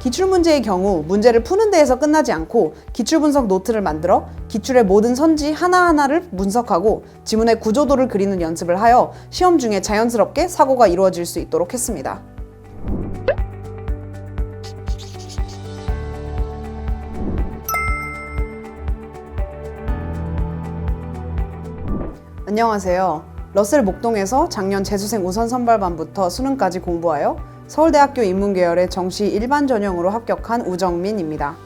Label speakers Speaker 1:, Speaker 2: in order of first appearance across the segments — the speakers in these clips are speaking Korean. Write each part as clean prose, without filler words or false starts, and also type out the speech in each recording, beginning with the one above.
Speaker 1: 기출문제의 경우 문제를 푸는 데에서 끝나지 않고 기출분석 노트를 만들어 기출의 모든 선지 하나하나를 분석하고 지문의 구조도를 그리는 연습을 하여 시험 중에 자연스럽게 사고가 이루어질 수 있도록 했습니다. 안녕하세요. 러셀 목동에서 작년 재수생 우선 선발반부터 수능까지 공부하여 서울대학교 인문계열의 정시 일반 전형으로 합격한 우정민입니다.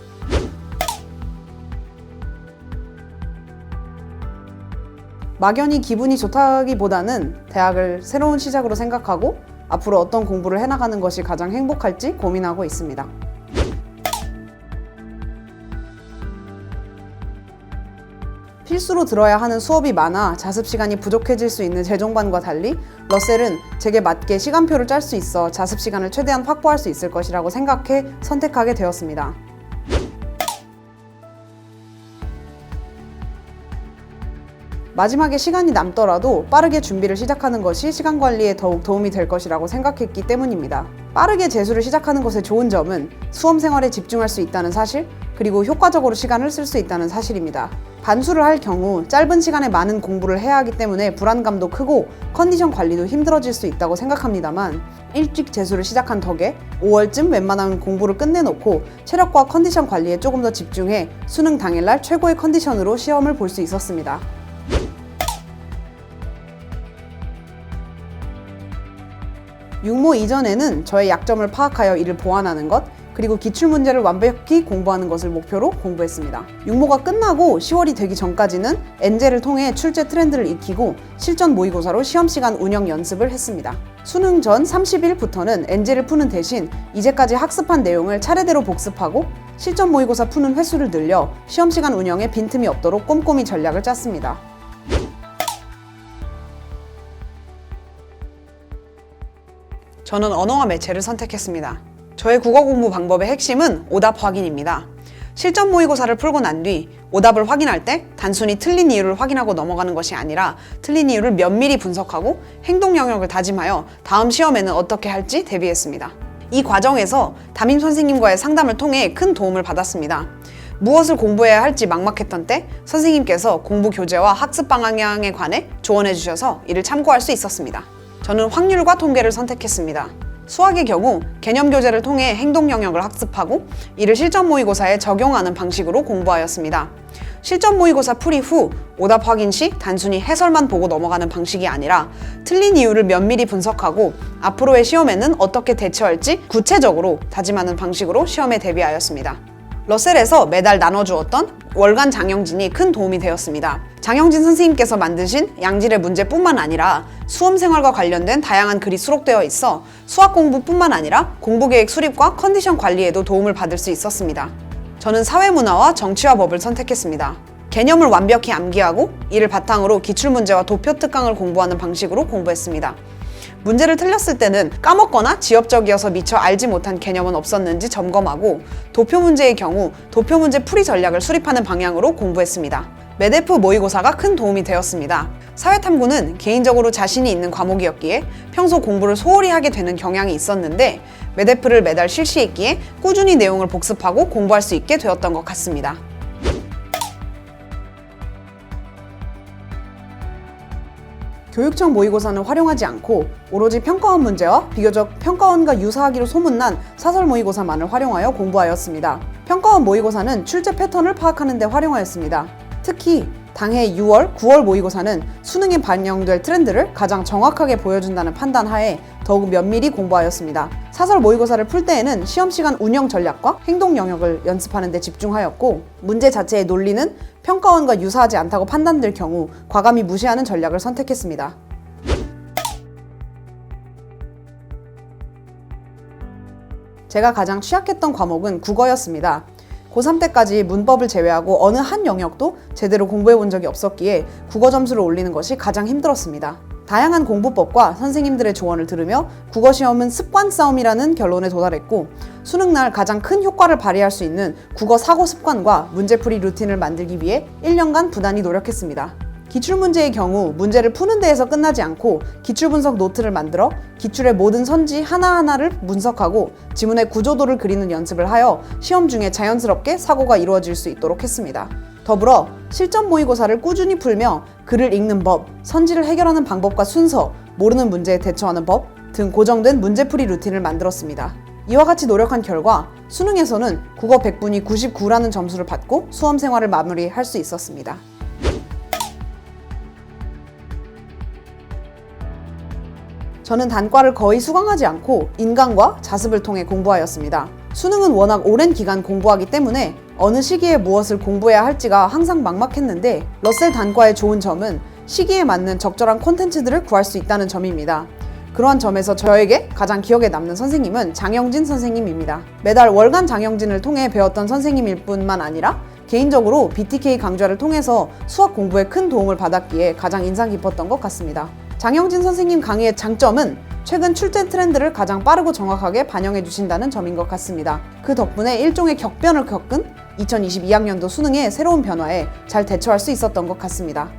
Speaker 1: 막연히 기분이 좋다기보다는 대학을 새로운 시작으로 생각하고 앞으로 어떤 공부를 해나가는 것이 가장 행복할지 고민하고 있습니다. 필수로 들어야 하는 수업이 많아 자습 시간이 부족해질 수 있는 재종반과 달리 러셀은 제게 맞게 시간표를 짤 수 있어 자습 시간을 최대한 확보할 수 있을 것이라고 생각해 선택하게 되었습니다. 마지막에 시간이 남더라도 빠르게 준비를 시작하는 것이 시간 관리에 더욱 도움이 될 것이라고 생각했기 때문입니다. 빠르게 재수를 시작하는 것의 좋은 점은 수험 생활에 집중할 수 있다는 사실, 그리고 효과적으로 시간을 쓸 수 있다는 사실입니다. 반수를 할 경우 짧은 시간에 많은 공부를 해야 하기 때문에 불안감도 크고 컨디션 관리도 힘들어질 수 있다고 생각합니다만 일찍 재수를 시작한 덕에 5월쯤 웬만한 공부를 끝내놓고 체력과 컨디션 관리에 조금 더 집중해 수능 당일날 최고의 컨디션으로 시험을 볼 수 있었습니다. 육모 이전에는 저의 약점을 파악하여 이를 보완하는 것, 그리고 기출문제를 완벽히 공부하는 것을 목표로 공부했습니다. 육모가 끝나고 10월이 되기 전까지는 엔젤을 통해 출제 트렌드를 익히고 실전 모의고사로 시험시간 운영 연습을 했습니다. 수능 전 30일부터는 엔젤을 푸는 대신 이제까지 학습한 내용을 차례대로 복습하고 실전 모의고사 푸는 횟수를 늘려 시험시간 운영에 빈틈이 없도록 꼼꼼히 전략을 짰습니다. 저는 언어와 매체를 선택했습니다. 저의 국어 공부 방법의 핵심은 오답 확인입니다. 실전 모의고사를 풀고 난 뒤 오답을 확인할 때 단순히 틀린 이유를 확인하고 넘어가는 것이 아니라 틀린 이유를 면밀히 분석하고 행동 영역을 다짐하여 다음 시험에는 어떻게 할지 대비했습니다. 이 과정에서 담임 선생님과의 상담을 통해 큰 도움을 받았습니다. 무엇을 공부해야 할지 막막했던 때 선생님께서 공부 교재와 학습 방향에 관해 조언해 주셔서 이를 참고할 수 있었습니다. 저는 확률과 통계를 선택했습니다. 수학의 경우 개념 교재를 통해 행동 영역을 학습하고 이를 실전 모의고사에 적용하는 방식으로 공부하였습니다. 실전 모의고사 풀이 후 오답 확인 시 단순히 해설만 보고 넘어가는 방식이 아니라 틀린 이유를 면밀히 분석하고 앞으로의 시험에는 어떻게 대처할지 구체적으로 다짐하는 방식으로 시험에 대비하였습니다. 러셀에서 매달 나눠주었던 월간 장영진이 큰 도움이 되었습니다. 장영진 선생님께서 만드신 양질의 문제뿐만 아니라 수험 생활과 관련된 다양한 글이 수록되어 있어 수학 공부뿐만 아니라 공부계획 수립과 컨디션 관리에도 도움을 받을 수 있었습니다. 저는 사회문화와 정치와 법을 선택했습니다. 개념을 완벽히 암기하고 이를 바탕으로 기출문제와 도표 특강을 공부하는 방식으로 공부했습니다. 문제를 틀렸을 때는 까먹거나 지엽적이어서 미처 알지 못한 개념은 없었는지 점검하고 도표 문제의 경우 도표 문제 풀이 전략을 수립하는 방향으로 공부했습니다. 메데프 모의고사가 큰 도움이 되었습니다. 사회탐구는 개인적으로 자신이 있는 과목이었기에 평소 공부를 소홀히 하게 되는 경향이 있었는데 메데프를 매달 실시했기에 꾸준히 내용을 복습하고 공부할 수 있게 되었던 것 같습니다. 교육청 모의고사는 활용하지 않고 오로지 평가원 문제와 비교적 평가원과 유사하기로 소문난 사설 모의고사만을 활용하여 공부하였습니다. 평가원 모의고사는 출제 패턴을 파악하는 데 활용하였습니다. 특히 당해 6월, 9월 모의고사는 수능에 반영될 트렌드를 가장 정확하게 보여준다는 판단하에 더욱 면밀히 공부하였습니다. 사설 모의고사를 풀 때에는 시험시간 운영 전략과 행동 영역을 연습하는 데 집중하였고 문제 자체의 논리는 평가원과 유사하지 않다고 판단될 경우 과감히 무시하는 전략을 선택했습니다. 제가 가장 취약했던 과목은 국어였습니다. 고3 때까지 문법을 제외하고 어느 한 영역도 제대로 공부해 본 적이 없었기에 국어 점수를 올리는 것이 가장 힘들었습니다. 다양한 공부법과 선생님들의 조언을 들으며 국어 시험은 습관 싸움이라는 결론에 도달했고 수능날 가장 큰 효과를 발휘할 수 있는 국어 사고 습관과 문제풀이 루틴을 만들기 위해 1년간 부단히 노력했습니다. 기출문제의 경우 문제를 푸는 데에서 끝나지 않고 기출분석 노트를 만들어 기출의 모든 선지 하나하나를 분석하고 지문의 구조도를 그리는 연습을 하여 시험 중에 자연스럽게 사고가 이루어질 수 있도록 했습니다. 더불어 실전 모의고사를 꾸준히 풀며 글을 읽는 법, 선지를 해결하는 방법과 순서, 모르는 문제에 대처하는 법 등 고정된 문제풀이 루틴을 만들었습니다. 이와 같이 노력한 결과 수능에서는 국어 100분이 99라는 점수를 받고 수험 생활을 마무리할 수 있었습니다. 저는 단과를 거의 수강하지 않고 인강과 자습을 통해 공부하였습니다. 수능은 워낙 오랜 기간 공부하기 때문에 어느 시기에 무엇을 공부해야 할지가 항상 막막했는데 러셀 단과의 좋은 점은 시기에 맞는 적절한 콘텐츠들을 구할 수 있다는 점입니다. 그러한 점에서 저에게 가장 기억에 남는 선생님은 장영진 선생님입니다. 매달 월간 장영진을 통해 배웠던 선생님일 뿐만 아니라 개인적으로 BTK 강좌를 통해서 수학 공부에 큰 도움을 받았기에 가장 인상 깊었던 것 같습니다. 장영진 선생님 강의의 장점은 최근 출제 트렌드를 가장 빠르고 정확하게 반영해 주신다는 점인 것 같습니다. 그 덕분에 일종의 격변을 겪은 2022학년도 수능의 새로운 변화에 잘 대처할 수 있었던 것 같습니다.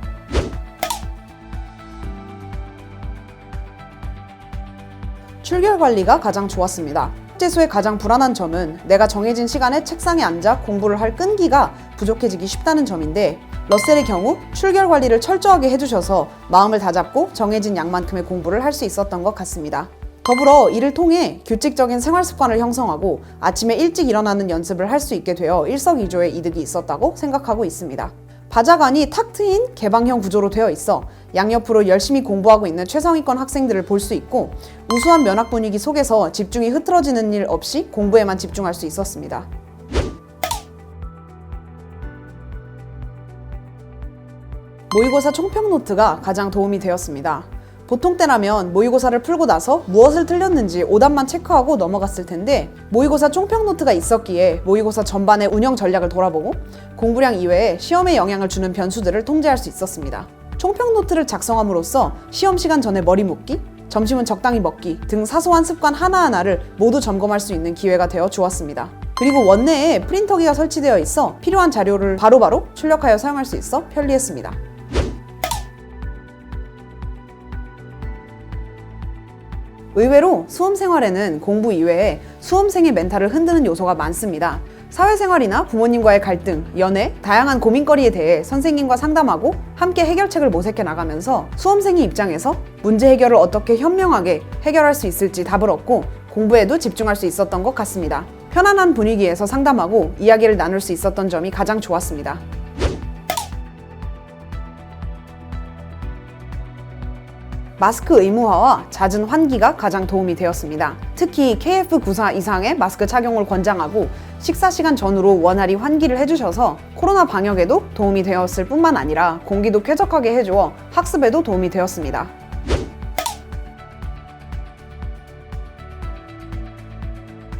Speaker 1: 출결 관리가 가장 좋았습니다. 숙제소의 가장 불안한 점은 내가 정해진 시간에 책상에 앉아 공부를 할 끈기가 부족해지기 쉽다는 점인데 러셀의 경우 출결 관리를 철저하게 해주셔서 마음을 다잡고 정해진 양만큼의 공부를 할 수 있었던 것 같습니다. 더불어 이를 통해 규칙적인 생활 습관을 형성하고 아침에 일찍 일어나는 연습을 할 수 있게 되어 일석이조의 이득이 있었다고 생각하고 있습니다. 바자간이 탁 트인 개방형 구조로 되어 있어 양옆으로 열심히 공부하고 있는 최상위권 학생들을 볼 수 있고 우수한 면학 분위기 속에서 집중이 흐트러지는 일 없이 공부에만 집중할 수 있었습니다. 모의고사 총평 노트가 가장 도움이 되었습니다. 보통 때라면 모의고사를 풀고 나서 무엇을 틀렸는지 오답만 체크하고 넘어갔을 텐데 모의고사 총평 노트가 있었기에 모의고사 전반의 운영 전략을 돌아보고 공부량 이외에 시험에 영향을 주는 변수들을 통제할 수 있었습니다. 총평 노트를 작성함으로써 시험 시간 전에 머리 묶기, 점심은 적당히 먹기 등 사소한 습관 하나하나를 모두 점검할 수 있는 기회가 되어 좋았습니다. 그리고 원내에 프린터기가 설치되어 있어 필요한 자료를 바로바로 출력하여 사용할 수 있어 편리했습니다. 의외로 수험 생활에는 공부 이외에 수험생의 멘탈을 흔드는 요소가 많습니다. 사회생활이나 부모님과의 갈등, 연애, 다양한 고민거리에 대해 선생님과 상담하고 함께 해결책을 모색해 나가면서 수험생의 입장에서 문제 해결을 어떻게 현명하게 해결할 수 있을지 답을 얻고 공부에도 집중할 수 있었던 것 같습니다. 편안한 분위기에서 상담하고 이야기를 나눌 수 있었던 점이 가장 좋았습니다. 마스크 의무화와 잦은 환기가 가장 도움이 되었습니다. 특히 KF94 이상의 마스크 착용을 권장하고 식사 시간 전후로 원활히 환기를 해주셔서 코로나 방역에도 도움이 되었을 뿐만 아니라 공기도 쾌적하게 해주어 학습에도 도움이 되었습니다.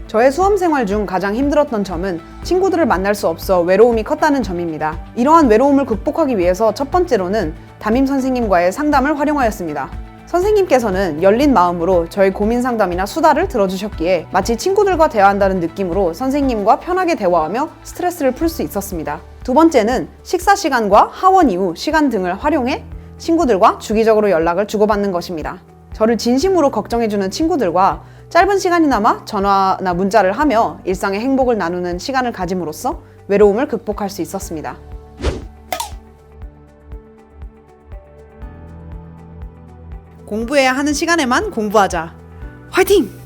Speaker 1: 저의 수험 생활 중 가장 힘들었던 점은 친구들을 만날 수 없어 외로움이 컸다는 점입니다. 이러한 외로움을 극복하기 위해서 첫 번째로는 담임 선생님과의 상담을 활용하였습니다. 선생님께서는 열린 마음으로 저의 고민 상담이나 수다를 들어주셨기에 마치 친구들과 대화한다는 느낌으로 선생님과 편하게 대화하며 스트레스를 풀 수 있었습니다. 두 번째는 식사 시간과 하원 이후 시간 등을 활용해 친구들과 주기적으로 연락을 주고받는 것입니다. 저를 진심으로 걱정해주는 친구들과 짧은 시간이나마 전화나 문자를 하며 일상의 행복을 나누는 시간을 가짐으로써 외로움을 극복할 수 있었습니다. 공부해야 하는 시간에만 공부하자. 화이팅!